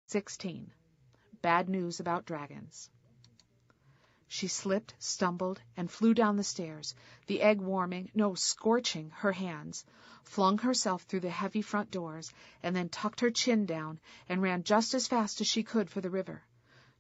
16. Bad news about dragons. She slipped, stumbled, and flew down the stairs, the egg scorching her hands, flung herself through the heavy front doors, and then tucked her chin down and ran just as fast as she could for the river.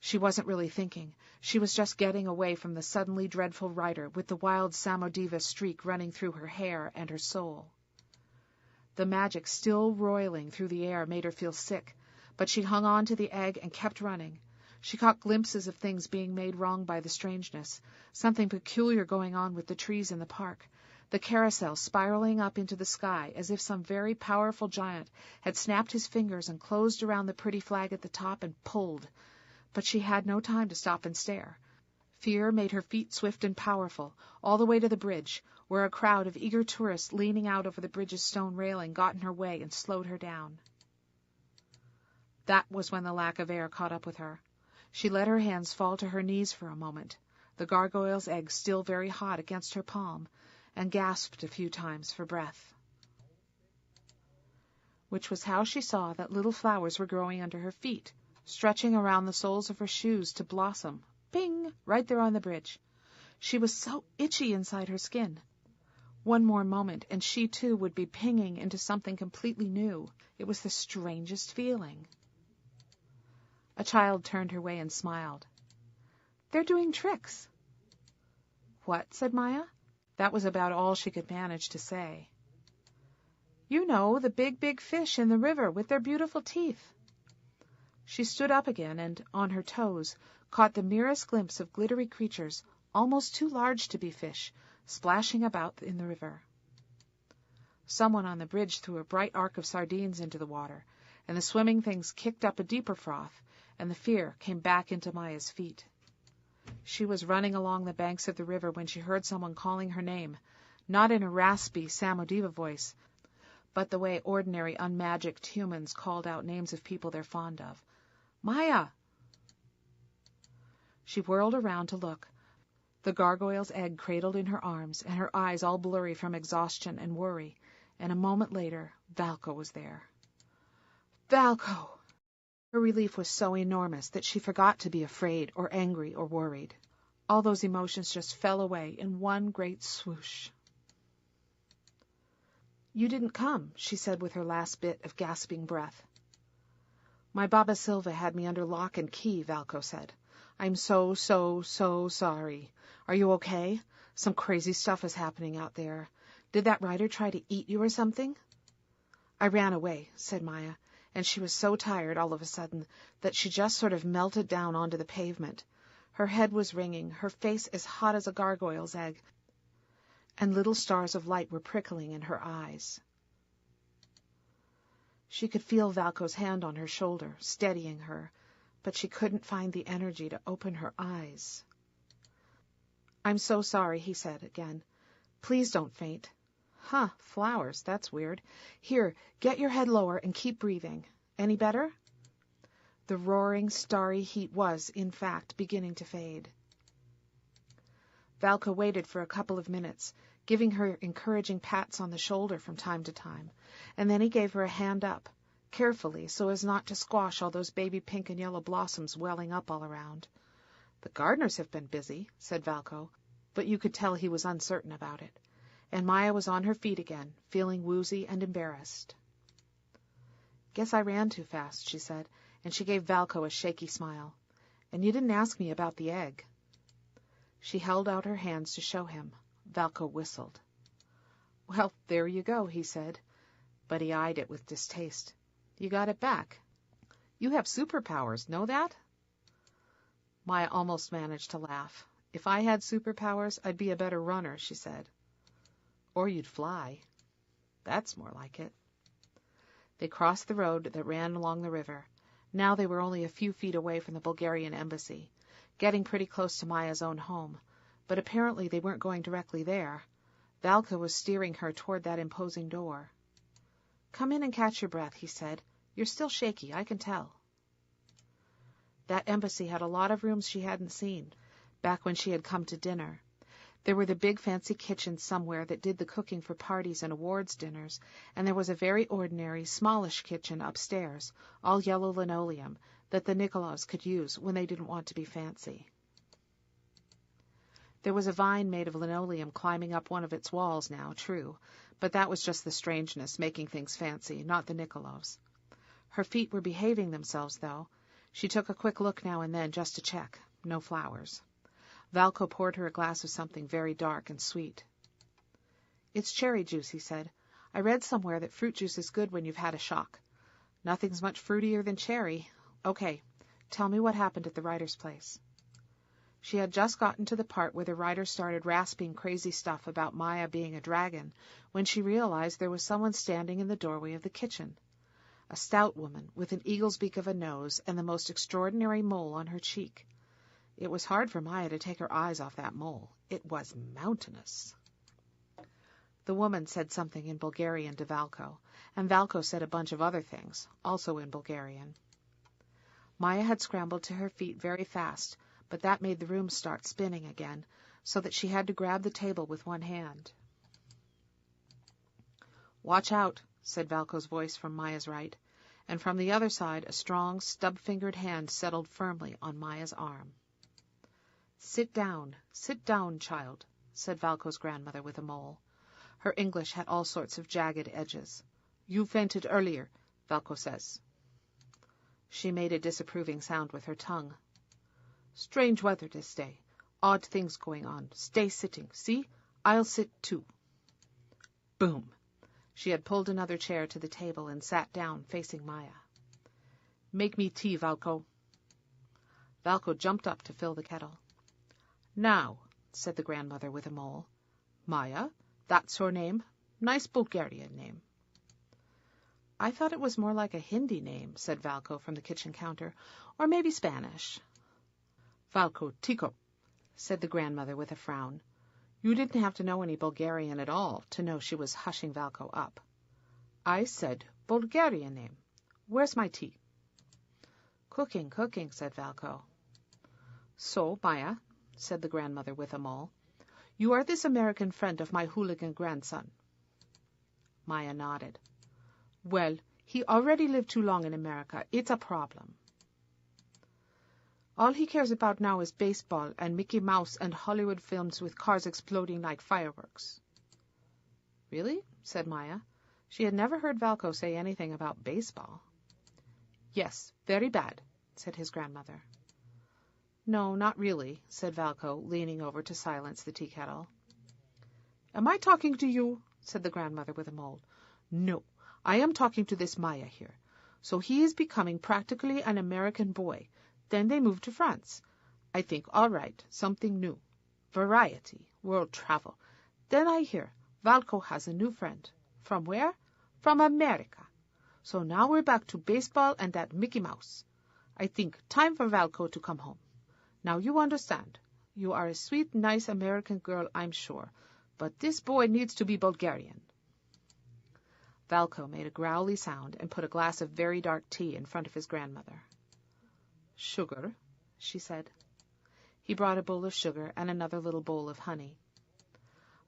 She wasn't really thinking. She was just getting away from the suddenly dreadful rider with the wild Samodiva streak running through her hair and her soul. The magic still roiling through the air made her feel sick, but she hung on to the egg and kept running. She caught glimpses of things being made wrong by the strangeness, something peculiar going on with the trees in the park, the carousel spiraling up into the sky as if some very powerful giant had snapped his fingers and closed around the pretty flag at the top and pulled. But she had no time to stop and stare. Fear made her feet swift and powerful, all the way to the bridge, where a crowd of eager tourists leaning out over the bridge's stone railing got in her way and slowed her down. That was when the lack of air caught up with her. She let her hands fall to her knees for a moment, the gargoyle's egg still very hot against her palm, and gasped a few times for breath. Which was how she saw that little flowers were growing under her feet, stretching around the soles of her shoes to blossom, ping, right there on the bridge. She was so itchy inside her skin. One more moment, and she too would be pinging into something completely new. It was the strangest feeling. A child turned her way and smiled. "They're doing tricks." "What?" said Maya. That was about all she could manage to say. "You know, the big, big fish in the river with their beautiful teeth." She stood up again and, on her toes, caught the merest glimpse of glittery creatures, almost too large to be fish, splashing about in the river. Someone on the bridge threw a bright arc of sardines into the water, and the swimming things kicked up a deeper froth, and the fear came back into Maya's feet. She was running along the banks of the river when she heard someone calling her name, not in a raspy Samodiva voice, but the way ordinary unmagicked humans called out names of people they're fond of. "Maya!" She whirled around to look, the gargoyle's egg cradled in her arms, and her eyes all blurry from exhaustion and worry, and a moment later Valko was there. Valko! Her relief was so enormous that she forgot to be afraid or angry or worried. All those emotions just fell away in one great swoosh. "You didn't come," she said with her last bit of gasping breath. "My Baba Silva had me under lock and key," Valko said. "I'm so sorry. Are you okay? Some crazy stuff is happening out there. Did that rider try to eat you or something?" "I ran away," said Maya, and she was so tired all of a sudden that she just sort of melted down onto the pavement. Her head was ringing, her face as hot as a gargoyle's egg, and little stars of light were prickling in her eyes. She could feel Valko's hand on her shoulder, steadying her, but she couldn't find the energy to open her eyes. "I'm so sorry," he said again. "Please don't faint." "Huh, flowers, that's weird. Here, get your head lower and keep breathing. Any better?" The roaring, starry heat was, in fact, beginning to fade. Valko waited for a couple of minutes, giving her encouraging pats on the shoulder from time to time, and then he gave her a hand up, carefully so as not to squash all those baby pink and yellow blossoms welling up all around. "The gardeners have been busy," said Valko, but you could tell he was uncertain about it. And Maya was on her feet again, feeling woozy and embarrassed. "Guess I ran too fast," she said, and she gave Valko a shaky smile. "And you didn't ask me about the egg." She held out her hands to show him. Valko whistled. "Well, there you go," he said, but he eyed it with distaste. "You got it back. You have superpowers, know that?" Maya almost managed to laugh. "If I had superpowers, I'd be a better runner," she said. "Or you'd fly. That's more like it." They crossed the road that ran along the river. Now they were only a few feet away from the Bulgarian embassy, getting pretty close to Maya's own home, but apparently they weren't going directly there. Valko was steering her toward that imposing door. "Come in and catch your breath," he said. "You're still shaky, I can tell." That embassy had a lot of rooms she hadn't seen, back when she had come to dinner. There were the big fancy kitchens somewhere that did the cooking for parties and awards dinners, and there was a very ordinary, smallish kitchen upstairs, all yellow linoleum, that the Nikolaus could use when they didn't want to be fancy. There was a vine made of linoleum climbing up one of its walls now, true, but that was just the strangeness making things fancy, not the Nikolaus. Her feet were behaving themselves, though. She took a quick look now and then just to check. No flowers. Valko poured her a glass of something very dark and sweet. "It's cherry juice," he said. "I read somewhere that fruit juice is good when you've had a shock. Nothing's much fruitier than cherry. Okay, tell me what happened at the writer's place." She had just gotten to the part where the writer started rasping crazy stuff about Maya being a dragon when she realized there was someone standing in the doorway of the kitchen. A stout woman with an eagle's beak of a nose and the most extraordinary mole on her cheek. It was hard for Maya to take her eyes off that mole. It was mountainous. The woman said something in Bulgarian to Valko, and Valko said a bunch of other things, also in Bulgarian. Maya had scrambled to her feet very fast, but that made the room start spinning again, so that she had to grab the table with one hand. "Watch out," said Valko's voice from Maya's right, and from the other side a strong, stub-fingered hand settled firmly on Maya's arm. Sit down, child," said Valko's grandmother with a mole. Her English had all sorts of jagged edges. "You fainted earlier, Valko says." She made a disapproving sound with her tongue. "Strange weather this day. Odd things going on. Stay sitting. See? I'll sit too." Boom! She had pulled another chair to the table and sat down, facing Maya. "Make me tea, Valko." Valko jumped up to fill the kettle. "Now," said the grandmother with a mole. "Maya, that's your name? Nice Bulgarian name." "I thought it was more like a Hindi name," said Valko from the kitchen counter, "or maybe Spanish." "Valko, Tico," said the grandmother with a frown. You didn't have to know any Bulgarian at all to know she was hushing Valko up. "I said Bulgarian name. Where's my tea?" "Cooking, said Valko. "So, Maya," said the grandmother with a mole, "you are this American friend of my hooligan grandson." Maya nodded. "Well, he already lived too long in America. It's a problem. All he cares about now is baseball and Mickey Mouse and Hollywood films with cars exploding like fireworks." "Really?" said Maya. She had never heard Valko say anything about baseball. "Yes, very bad," said his grandmother. "No, not really," said Valko, leaning over to silence the tea kettle. "Am I talking to you?" said the grandmother with a mole. "No, I am talking to this Maya here. So he is becoming practically an American boy. Then they moved to France. I think, all right, something new. Variety, world travel. Then I hear Valko has a new friend. From where? From America. So now we're back to baseball and that Mickey Mouse. I think time for Valko to come home. Now you understand. You are a sweet, nice American girl, I'm sure. But this boy needs to be Bulgarian." Valko made a growly sound and put a glass of very dark tea in front of his grandmother. "Sugar," she said. He brought a bowl of sugar and another little bowl of honey.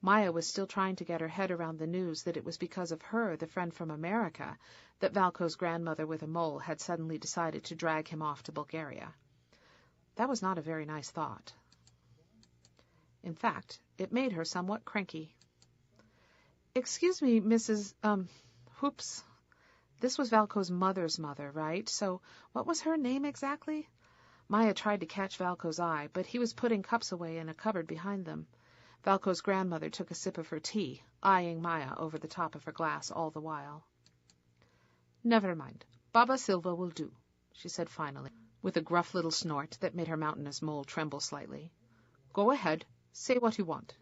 Maya was still trying to get her head around the news that it was because of her, the friend from America, that Valko's grandmother with a mole had suddenly decided to drag him off to Bulgaria. That was not a very nice thought. In fact, it made her somewhat cranky. "Excuse me, Mrs. Hoops." This was Valko's mother's mother, right? So what was her name exactly? Maya tried to catch Valko's eye, but he was putting cups away in a cupboard behind them. Valko's grandmother took a sip of her tea, eyeing Maya over the top of her glass all the while. "Never mind. Baba Silva will do," she said finally, with a gruff little snort that made her mountainous mole tremble slightly. "Go ahead. Say what you want."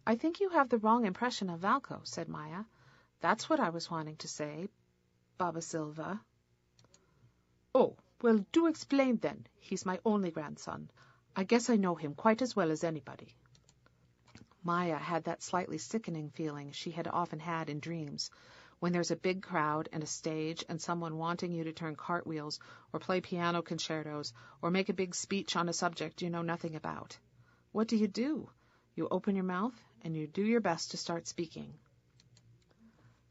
"I think you have the wrong impression of Valko," said Maya. "That's what I was wanting to say, Baba Silva." "Oh, well, do explain then. He's my only grandson. I guess I know him quite as well as anybody." Maya had that slightly sickening feeling she had often had in dreams, when there's a big crowd and a stage and someone wanting you to turn cartwheels or play piano concertos or make a big speech on a subject you know nothing about. What do? You open your mouth and you do your best to start speaking.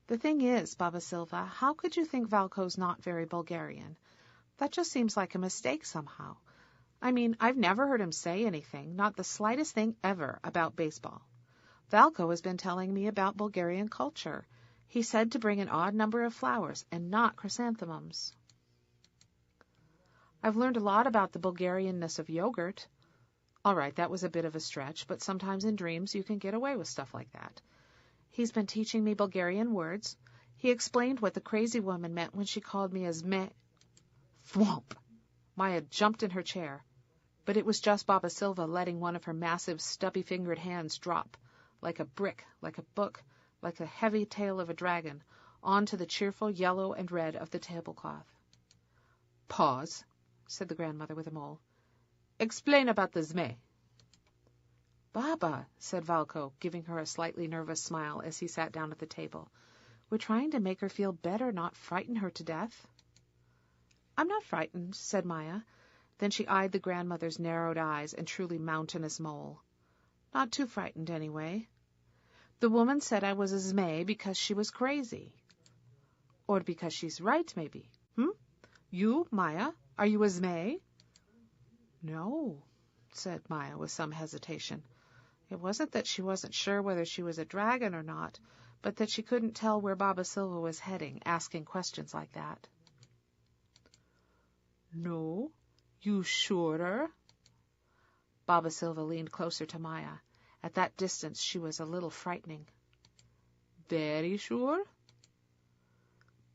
"The thing is, Baba Silva, how could you think Valko's not very Bulgarian? That just seems like a mistake somehow. I mean, I've never heard him say anything, not the slightest thing ever, about baseball. Valko has been telling me about Bulgarian culture. He said to bring an odd number of flowers and not chrysanthemums. I've learned a lot about the Bulgarianness of yogurt. All right, that was a bit of a stretch, but sometimes in dreams you can get away with stuff like that. He's been teaching me Bulgarian words. He explained what the crazy woman meant when she called me a zme. Thwomp! Maya jumped in her chair, but it was just Baba Silva letting one of her massive, stubby-fingered hands drop, like a brick, like a book, like the heavy tail of a dragon, onto the cheerful yellow and red of the tablecloth. Pause, said the grandmother with a mole. Explain about the zme. Baba, said Valko, giving her a slightly nervous smile as he sat down at the table. We're trying to make her feel better, not frighten her to death. I'm not frightened, said Maya. Then she eyed the grandmother's narrowed eyes and truly mountainous mole. Not too frightened, anyway. The woman said I was a zme because she was crazy. Or because she's right, maybe. You, Maya, are you a zme? No, said Maya with some hesitation. It wasn't that she wasn't sure whether she was a dragon or not, but that she couldn't tell where Baba Silva was heading, asking questions like that. No, you sure? Baba Silva leaned closer to Maya. At that distance she was a little frightening. Very sure?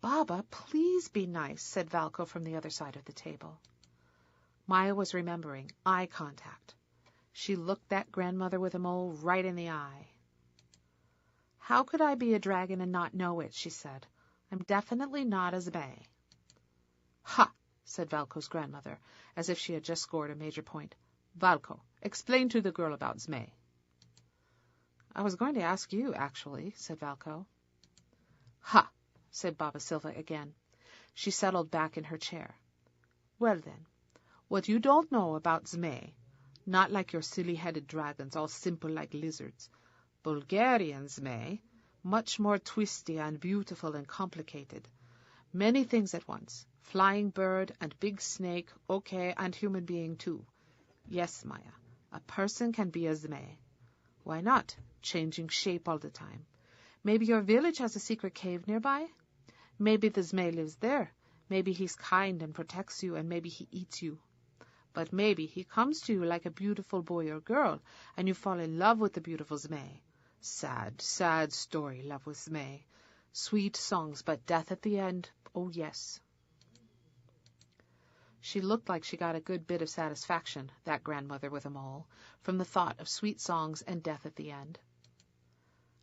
Baba, please be nice, said Valko from the other side of the table. Maya was remembering eye contact. She looked that grandmother with a mole right in the eye. How could I be a dragon and not know it, she said. I'm definitely not a zme. Ha, said Valko's grandmother, as if she had just scored a major point. Valko, explain to the girl about zme. I was going to ask you, actually, said Valko. Ha, said Baba Silva again. She settled back in her chair. Well then, what you don't know about zme, not like your silly-headed dragons, all simple like lizards. Bulgarian zme, much more twisty and beautiful and complicated. Many things at once. Flying bird and big snake, okay, and human being too. Yes, Maya, a person can be a zme. Why not? Changing shape all the time. Maybe your village has a secret cave nearby? Maybe the zme lives there. Maybe he's kind and protects you, and maybe he eats you. But maybe he comes to you like a beautiful boy or girl, and you fall in love with the beautiful zme. Sad, sad story, love with zme. Sweet songs, but death at the end. Oh, yes. She looked like she got a good bit of satisfaction, that grandmother with a mole, from the thought of sweet songs and death at the end.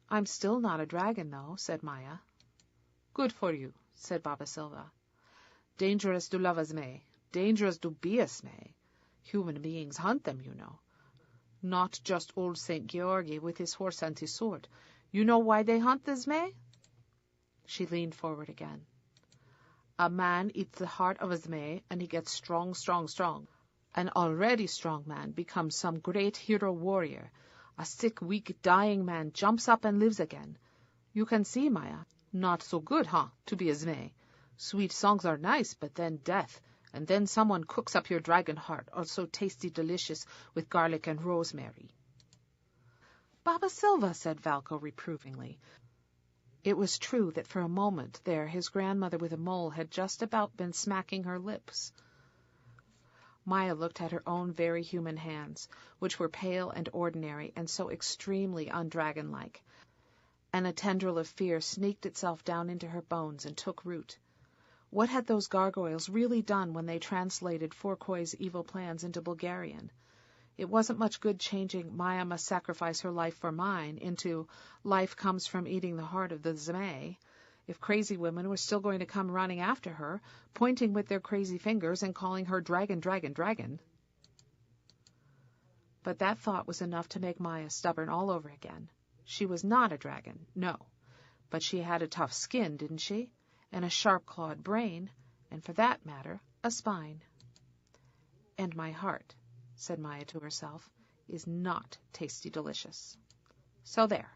I'm still not a dragon, though, said Maya. Good for you, said Baba Silva. Dangerous to love a zme, dangerous to be a zme. Human beings hunt them, you know. Not just old St. Georgi with his horse and his sword. You know why they hunt the zme? She leaned forward again. A man eats the heart of a zme, and he gets strong, strong, strong. An already strong man becomes some great hero warrior. A sick, weak, dying man jumps up and lives again. You can see, Maya. Not so good, huh, to be a zme. Sweet songs are nice, but then death. And then someone cooks up your dragon heart, all so tasty, delicious, with garlic and rosemary. Baba Silva, said Valko reprovingly. It was true that for a moment there his grandmother with a mole had just about been smacking her lips. Maya looked at her own very human hands, which were pale and ordinary and so extremely undragon-like, and a tendril of fear sneaked itself down into her bones and took root. What had those gargoyles really done when they translated Fourcoy's evil plans into Bulgarian? It wasn't much good changing Maya must sacrifice her life for mine into life comes from eating the heart of the zme, if crazy women were still going to come running after her, pointing with their crazy fingers and calling her dragon, dragon, dragon. But that thought was enough to make Maya stubborn all over again. She was not a dragon, no, but she had a tough skin, didn't she? And a sharp-clawed brain, and for that matter, a spine. And my heart, said Maya to herself, is not tasty delicious. So there.